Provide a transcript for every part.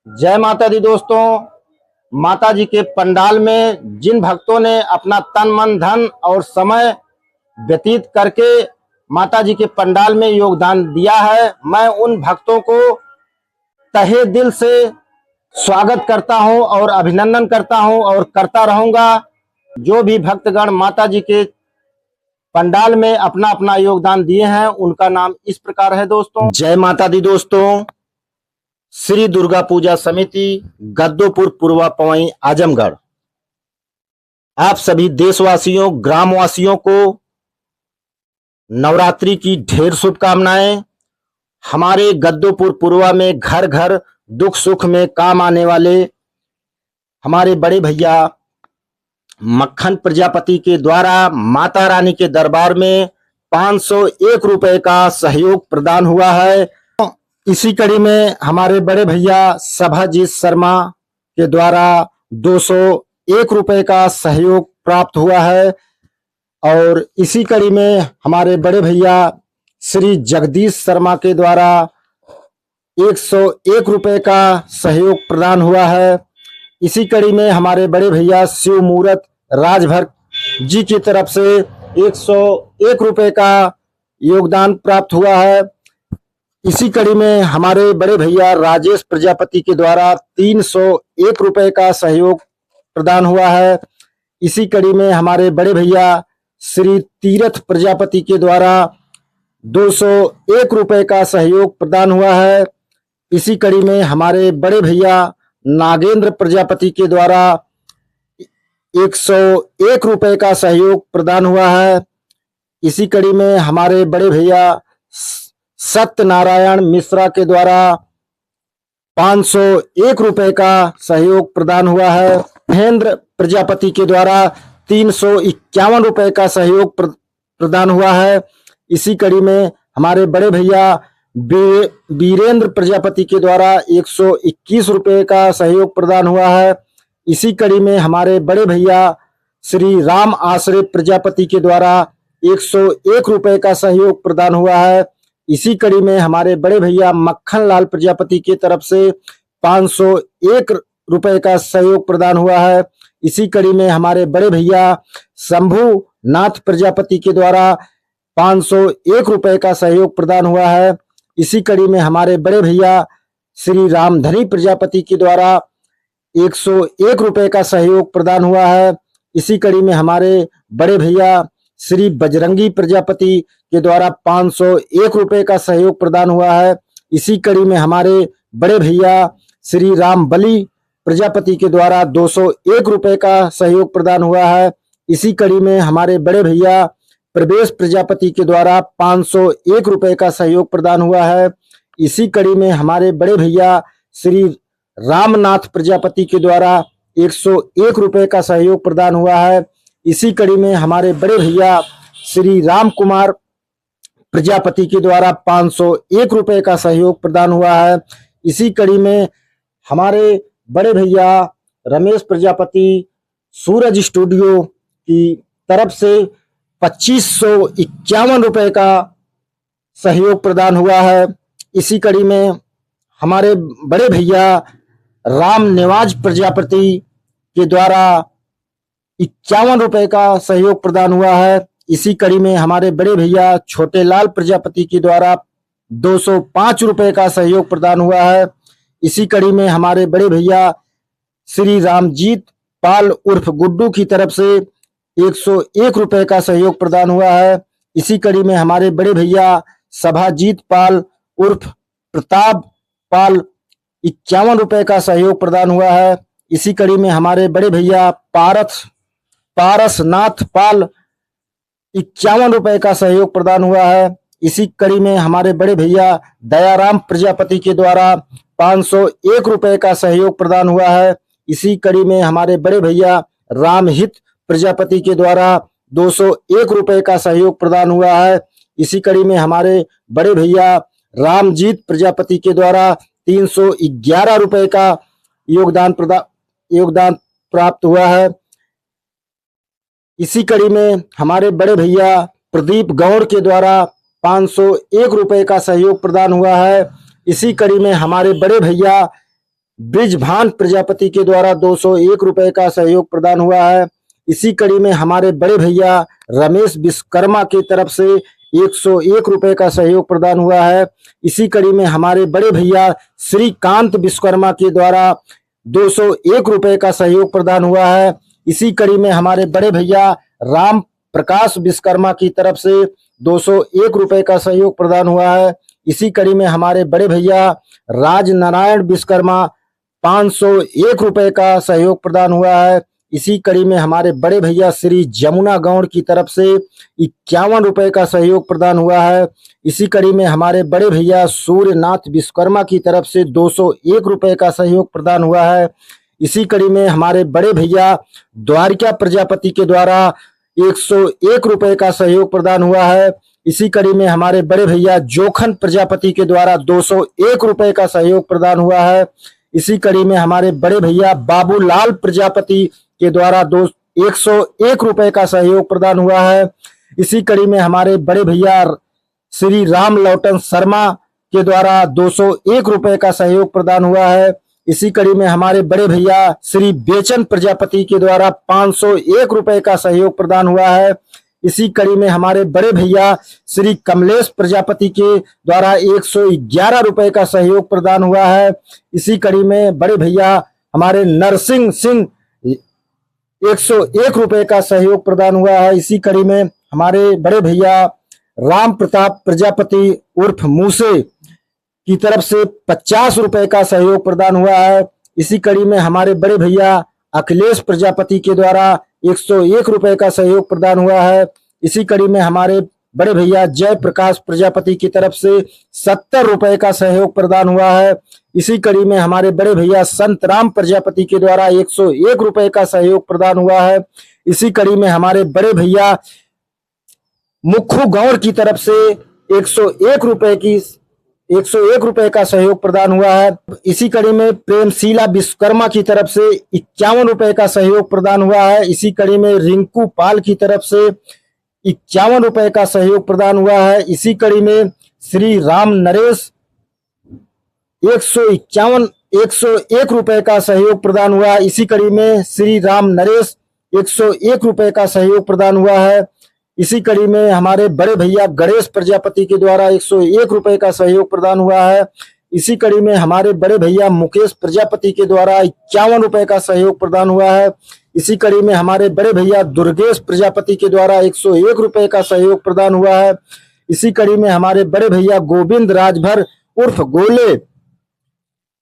जय माता दी दोस्तों। माता जी के पंडाल में जिन भक्तों ने अपना तन मन धन और समय व्यतीत करके माता जी के पंडाल में योगदान दिया है, मैं उन भक्तों को तहे दिल से स्वागत करता हूं और अभिनंदन करता हूं और करता रहूंगा। जो भी भक्तगण माता जी के पंडाल में अपना अपना योगदान दिए हैं उनका नाम इस प्रकार है दोस्तों। जय माता दी दोस्तों। श्री दुर्गा पूजा समिति गद्दोपुर पूर्वा पवई आजमगढ़ आप सभी देशवासियों ग्रामवासियों को नवरात्रि की ढेर शुभकामनाएं। हमारे गद्दोपुर पूर्वा में घर घर दुख सुख में काम आने वाले हमारे बड़े भैया मक्खन प्रजापति के द्वारा माता रानी के दरबार में 501 रुपए का सहयोग प्रदान हुआ है। इसी कड़ी में हमारे बड़े भैया सभाजीत शर्मा के द्वारा 201 रुपए का सहयोग प्राप्त हुआ है और इसी कड़ी में हमारे बड़े भैया श्री जगदीश शर्मा के द्वारा 101 रुपए का सहयोग प्रदान हुआ है। इसी कड़ी में हमारे बड़े भैया शिव मूरत राजभर जी की तरफ से 101 रुपए का योगदान प्राप्त हुआ है। इसी कड़ी में हमारे बड़े भैया राजेश प्रजापति के द्वारा 301 रुपए का सहयोग प्रदान हुआ है। इसी कड़ी में हमारे बड़े भैया श्री तीरथ प्रजापति के द्वारा 201 रुपए का सहयोग प्रदान हुआ है। इसी कड़ी में हमारे बड़े भैया नागेंद्र प्रजापति के द्वारा 101 रुपए का सहयोग प्रदान हुआ है। इसी कड़ी में हमारे बड़े भैया सत्यनारायण मिश्रा के द्वारा 501 रुपए का सहयोग प्रदान हुआ है। महेंद्र प्रजापति के द्वारा 351 रुपए का सहयोग प्रदान हुआ है। इसी कड़ी में हमारे बड़े भैया वीरेंद्र प्रजापति के द्वारा 121 रुपए का सहयोग प्रदान हुआ है। इसी कड़ी में हमारे बड़े भैया श्री राम आश्रय प्रजापति के द्वारा 101 रुपए का सहयोग प्रदान हुआ है। इसी कड़ी में हमारे बड़े भैया मक्खन लाल प्रजापति की तरफ से 501 रुपए का सहयोग प्रदान हुआ है। इसी कड़ी में हमारे बड़े भैया शंभू नाथ प्रजापति के द्वारा 501 रुपए का सहयोग प्रदान हुआ है। इसी कड़ी में हमारे बड़े भैया श्री रामधनी प्रजापति के द्वारा 101 रुपए का सहयोग प्रदान हुआ है। इसी कड़ी में हमारे बड़े भैया श्री बजरंगी प्रजापति के द्वारा 501 रुपए का सहयोग प्रदान हुआ है। इसी कड़ी में हमारे बड़े भैया श्री राम बली प्रजापति के द्वारा 201 रुपए का सहयोग प्रदान हुआ है। इसी कड़ी में हमारे बड़े भैया प्रवेश प्रजापति के द्वारा 501 रुपए का सहयोग प्रदान हुआ है। इसी कड़ी में हमारे बड़े भैया श्री रामनाथ प्रजापति के द्वारा 101 रुपए का सहयोग प्रदान हुआ है। इसी कड़ी में हमारे बड़े भैया श्री राम कुमार प्रजापति के द्वारा 501 रुपए का सहयोग प्रदान हुआ है। इसी कड़ी में हमारे बड़े भैया रमेश प्रजापति सूरज स्टूडियो की तरफ से 2551 रुपए का सहयोग प्रदान हुआ है। इसी कड़ी में हमारे बड़े भैया राम निवाज प्रजापति के द्वारा 51 रुपए का सहयोग प्रदान हुआ है। इसी कड़ी में हमारे बड़े भैया छोटे लाल प्रजापति के द्वारा 205 रुपए का सहयोग प्रदान हुआ है। इसी कड़ी में हमारे बड़े भैया श्री रामजीत पाल उर्फ गुड्डू की तरफ से 101 रुपए का सहयोग प्रदान हुआ है। इसी कड़ी में हमारे बड़े भैया सभाजीत पाल उर्फ प्रताप पाल 51 रुपए का सहयोग प्रदान हुआ है। इसी कड़ी में हमारे बड़े भैया पारसनाथ पाल 51 रुपए का सहयोग प्रदान हुआ है। इसी कड़ी में हमारे बड़े भैया दयाराम प्रजापति के द्वारा 501 रुपए का सहयोग प्रदान हुआ है। इसी कड़ी में हमारे बड़े भैया रामहित प्रजापति के द्वारा 201 रुपए का सहयोग प्रदान हुआ है। इसी कड़ी में हमारे बड़े भैया रामजीत प्रजापति के द्वारा 311 रुपए का योगदान प्राप्त हुआ है। इसी कड़ी में हमारे बड़े भैया प्रदीप गौड़ के द्वारा 501 रुपए का सहयोग प्रदान हुआ है। इसी कड़ी में हमारे बड़े भैया ब्रिजभान प्रजापति के द्वारा 201 रुपए का सहयोग प्रदान हुआ है। इसी कड़ी में हमारे बड़े भैया रमेश विश्वकर्मा की तरफ से 101 रुपए का सहयोग प्रदान हुआ है। इसी कड़ी में हमारे बड़े भैया श्रीकांत विश्वकर्मा के द्वारा 201 रुपए का सहयोग प्रदान हुआ है। इसी कड़ी में हमारे बड़े भैया राम प्रकाश विश्वकर्मा की तरफ से 201 रुपए का सहयोग प्रदान हुआ है। इसी कड़ी में हमारे बड़े भैया राज नारायण विश्वकर्मा 501 रुपए का सहयोग प्रदान हुआ है। इसी कड़ी में हमारे बड़े भैया श्री जमुना गौड़ की तरफ से 51 रुपए का सहयोग प्रदान हुआ है। इसी कड़ी में हमारे बड़े भैया सूर्यनाथ विश्वकर्मा की तरफ से 201 रुपए का सहयोग प्रदान हुआ है। इसी कड़ी में हमारे बड़े भैया द्वारिका प्रजापति के द्वारा 101 रुपए का सहयोग प्रदान हुआ है। इसी कड़ी में हमारे बड़े भैया जोखन प्रजापति के द्वारा 201 रुपए का सहयोग प्रदान हुआ है। इसी कड़ी में हमारे बड़े भैया बाबूलाल प्रजापति के द्वारा 101 रुपए का सहयोग प्रदान हुआ है। इसी कड़ी में हमारे बड़े भैया श्री राम लौटन शर्मा के द्वारा 201 रुपए का सहयोग प्रदान हुआ है। इसी कड़ी में हमारे बड़े भैया श्री बेचन प्रजापति के द्वारा 501 रुपए का सहयोग प्रदान हुआ है। इसी कड़ी में हमारे बड़े भैया श्री कमलेश प्रजापति के द्वारा 111 रुपए का सहयोग प्रदान हुआ है। इसी कड़ी में बड़े भैया हमारे नरसिंह सिंह 101 रुपए का सहयोग प्रदान हुआ है। इसी कड़ी में हमारे बड़े भैया राम प्रताप प्रजापति उर्फ मूसे की तरफ से 50 रुपए का सहयोग प्रदान हुआ है। इसी कड़ी में हमारे बड़े भैया अखिलेश प्रजापति के द्वारा 101 रुपए का सहयोग प्रदान हुआ है। इसी कड़ी में हमारे बड़े भैया जय प्रकाश प्रजापति की तरफ से 70 रुपए का सहयोग प्रदान हुआ है। इसी कड़ी में हमारे बड़े भैया संत राम प्रजापति के द्वारा 101 रुपए का सहयोग प्रदान हुआ है। इसी कड़ी में हमारे बड़े भैया मुखू गौड़ की तरफ से 101 रुपए का सहयोग प्रदान हुआ है। इसी कड़ी में प्रेमशीला विश्वकर्मा की तरफ से 51 रुपए का सहयोग प्रदान हुआ है। इसी कड़ी में रिंकू पाल की तरफ से 51 रुपए का सहयोग प्रदान हुआ है। इसी कड़ी में श्री राम नरेश 101 रुपए का सहयोग प्रदान हुआ है। इसी कड़ी में श्री राम नरेश 101 रुपए का सहयोग प्रदान हुआ है। इसी कड़ी में हमारे बड़े भैया गणेश प्रजापति के द्वारा 101 रुपए का सहयोग प्रदान हुआ है। इसी कड़ी में हमारे बड़े भैया मुकेश प्रजापति के द्वारा 51 रुपए का सहयोग प्रदान हुआ है। इसी कड़ी में हमारे बड़े भैया दुर्गेश प्रजापति के द्वारा 101 रुपए का सहयोग प्रदान हुआ है। इसी कड़ी में हमारे बड़े भैया गोविंद राजभर उर्फ गोले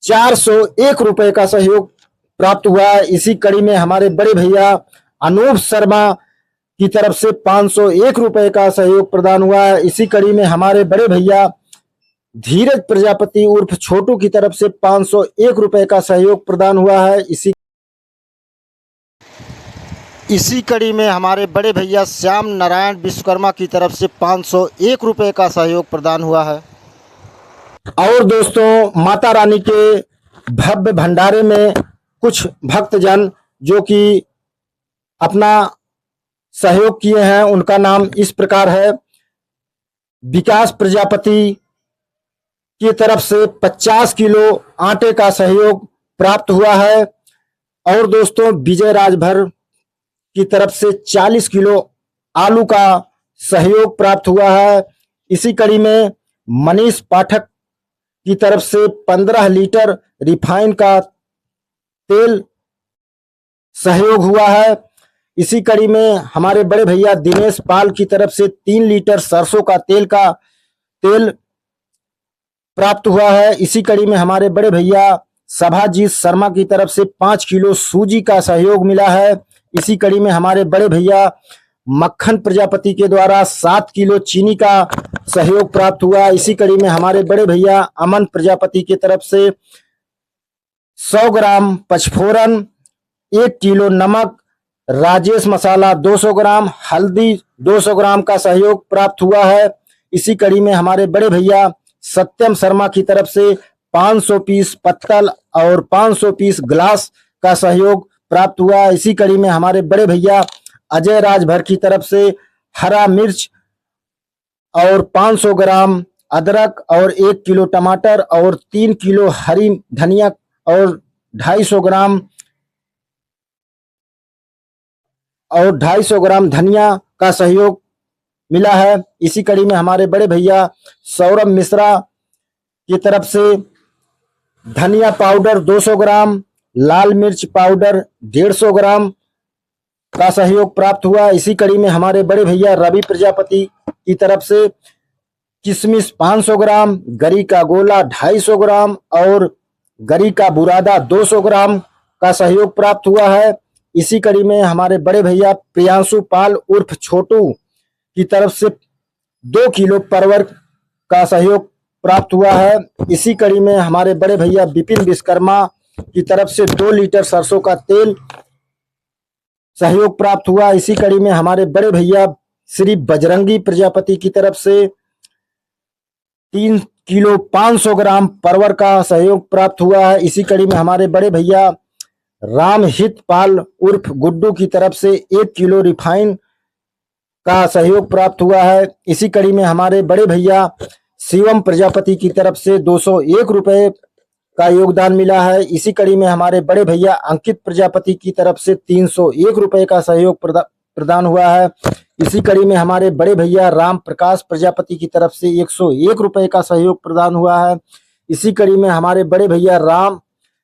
401 रुपए का सहयोग प्राप्त हुआ है। इसी कड़ी में हमारे बड़े भैया अनूप शर्मा की तरफ से 501 रुपए का सहयोग प्रदान हुआ है। इसी कड़ी में हमारे बड़े भैया धीरज प्रजापति उर्फ छोटू की तरफ से 501 रुपए का सहयोग प्रदान हुआ है। इसी कड़ी में हमारे बड़े भैया श्याम नारायण विश्वकर्मा की तरफ से 501 रुपए का सहयोग प्रदान हुआ है। और दोस्तों, माता रानी के भव्य भंडारे में कुछ भक्तजन जो कि अपना सहयोग किए हैं, उनका नाम इस प्रकार है। विकास प्रजापति की तरफ से 50 किलो आटे का सहयोग प्राप्त हुआ है। और दोस्तों, विजय राजभर की तरफ से 40 किलो आलू का सहयोग प्राप्त हुआ है। इसी कड़ी में मनीष पाठक की तरफ से 15 लीटर रिफाइन का तेल सहयोग हुआ है। इसी कड़ी में हमारे बड़े भैया दिनेश पाल की तरफ से 3 लीटर सरसों का तेल प्राप्त हुआ है। इसी कड़ी में हमारे बड़े भैया सभाजीत शर्मा की तरफ से 5 किलो सूजी का सहयोग मिला है। इसी कड़ी में हमारे बड़े भैया मक्खन प्रजापति के द्वारा 7 किलो चीनी का सहयोग प्राप्त हुआ। इसी कड़ी में हमारे बड़े भैया अमन प्रजापति की तरफ से 100 ग्राम पचफोरन, 1 किलो नमक, राजेश मसाला 200 ग्राम, हल्दी 200 ग्राम का सहयोग प्राप्त हुआ है। इसी कड़ी में हमारे बड़े भैया सत्यम शर्मा की तरफ से 500 पीस पत्तल और 500 पीस ग्लास का सहयोग प्राप्त हुआ। इसी कड़ी में हमारे बड़े भैया अजय राजभर की तरफ से हरा मिर्च और 500 ग्राम अदरक और 1 किलो टमाटर और 3 किलो हरी धनिया और 250 ग्राम और 250 ग्राम धनिया का सहयोग मिला है। इसी कड़ी में हमारे बड़े भैया सौरभ मिश्रा की तरफ से धनिया पाउडर 200 ग्राम, लाल मिर्च पाउडर 150 ग्राम का सहयोग प्राप्त हुआ। इसी कड़ी में हमारे बड़े भैया रवि प्रजापति की तरफ से किशमिश 500 ग्राम, गरी का गोला 250 ग्राम और गरी का बुरादा 200 ग्राम का सहयोग प्राप्त हुआ है। इसी कड़ी में हमारे बड़े भैया प्रियांशु पाल उर्फ छोटू की तरफ से 2 किलो परवर का सहयोग प्राप्त हुआ है। इसी कड़ी में हमारे बड़े भैया विपिन विश्वकर्मा की तरफ से 2 लीटर सरसों का तेल सहयोग प्राप्त हुआ। इसी कड़ी में हमारे बड़े भैया श्री बजरंगी प्रजापति की तरफ से 3 किलो 500 ग्राम परवर का सहयोग प्राप्त हुआ है। इसी कड़ी में हमारे बड़े भैया रामहित पाल उर्फ गुड्डू की तरफ से 1 किलो रिफाइन का सहयोग प्राप्त हुआ है। इसी कड़ी में हमारे बड़े भैया शिवम प्रजापति की तरफ से 201 रुपए का योगदान मिला है। इसी कड़ी में हमारे बड़े भैया अंकित प्रजापति की तरफ से 301 रुपए का सहयोग प्रदान हुआ है। इसी कड़ी में हमारे बड़े भैया राम प्रकाश प्रजापति की तरफ से 101 रुपए का सहयोग प्रदान हुआ है। इसी कड़ी में हमारे बड़े भैया राम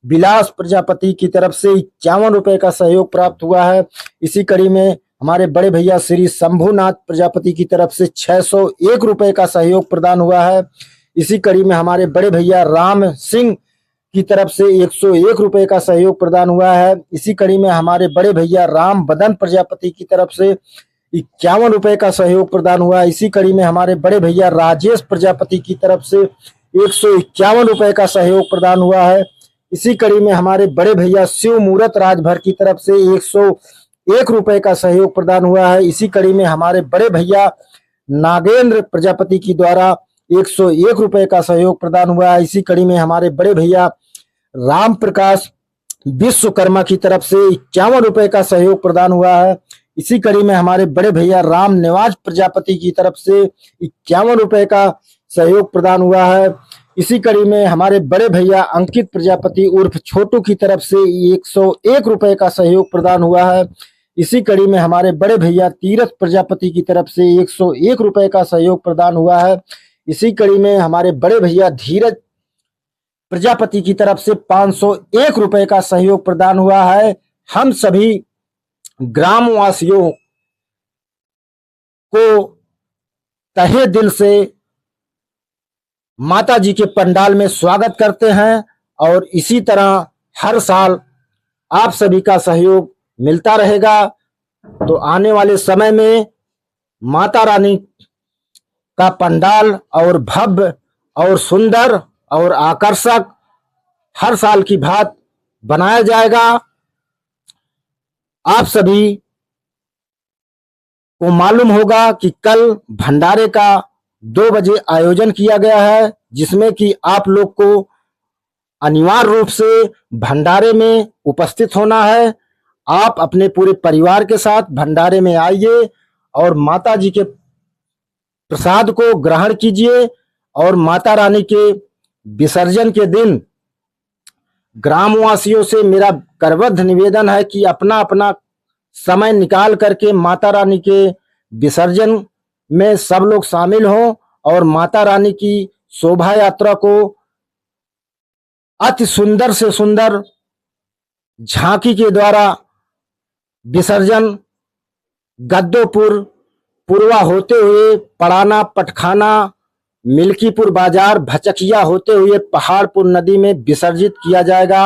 विलास प्रजापति की तरफ से 51 रुपए का सहयोग प्राप्त हुआ है। इसी कड़ी में हमारे बड़े भैया श्री शंभुनाथ प्रजापति की तरफ से 601 रुपए का सहयोग प्रदान हुआ है। इसी कड़ी में हमारे बड़े भैया राम सिंह की तरफ से 101 रुपए का सहयोग प्रदान हुआ है। इसी कड़ी में हमारे बड़े भैया राम बदन प्रजापति की तरफ से 51 रुपए का सहयोग प्रदान हुआ है। इसी कड़ी में हमारे बड़े भैया राजेश प्रजापति की तरफ से 151 रुपए का सहयोग प्रदान हुआ है। इसी कड़ी में हमारे बड़े भैया शिव मूरत राजभर की तरफ से 101 रुपए का सहयोग प्रदान हुआ है। इसी कड़ी में हमारे बड़े भैया नागेंद्र प्रजापति की द्वारा 101 रुपए का सहयोग प्रदान हुआ है। इसी कड़ी में हमारे बड़े भैया राम प्रकाश विश्वकर्मा की तरफ से 51 रुपए का सहयोग प्रदान हुआ है। इसी कड़ी में हमारे बड़े भैया राम निवाज प्रजापति की तरफ से 51 रुपए का सहयोग प्रदान हुआ है। इसी कड़ी में हमारे बड़े भैया अंकित प्रजापति उर्फ छोटू की तरफ से 101 रुपए का सहयोग प्रदान हुआ है। इसी कड़ी में हमारे बड़े भैया तीरथ प्रजापति की तरफ से 101 रुपए का सहयोग प्रदान हुआ है। इसी कड़ी में हमारे बड़े भैया धीरज प्रजापति की तरफ से 501 रुपए का सहयोग प्रदान हुआ है। हम सभी ग्रामवासियों को तहे दिल से माता जी के पंडाल में स्वागत करते हैं और इसी तरह हर साल आप सभी का सहयोग मिलता रहेगा। तो आने वाले समय में माता रानी का पंडाल और भव्य और सुंदर और आकर्षक हर साल की भांति बनाया जाएगा। आप सभी को मालूम होगा कि कल भंडारे का 2 बजे आयोजन किया गया है, जिसमें कि आप लोग को अनिवार्य रूप से भंडारे में उपस्थित होना है। आप अपने पूरे परिवार के साथ भंडारे में आइए और माता जी के प्रसाद को ग्रहण कीजिए। और माता रानी के विसर्जन के दिन ग्रामवासियों से मेरा करबद्ध निवेदन है कि अपना अपना समय निकाल करके माता रानी के विसर्जन में सब लोग शामिल हों और माता रानी की शोभा यात्रा को अति सुंदर से सुंदर झांकी के द्वारा विसर्जन गद्दोपुर पुरवा होते हुए पड़ाना पटखाना मिल्कीपुर बाजार भचकिया होते हुए पहाड़पुर नदी में विसर्जित किया जाएगा।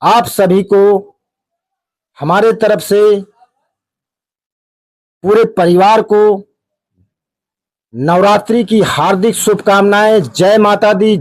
आप सभी को हमारे तरफ से पूरे परिवार को नवरात्रि की हार्दिक शुभकामनाएं। जय माता दी।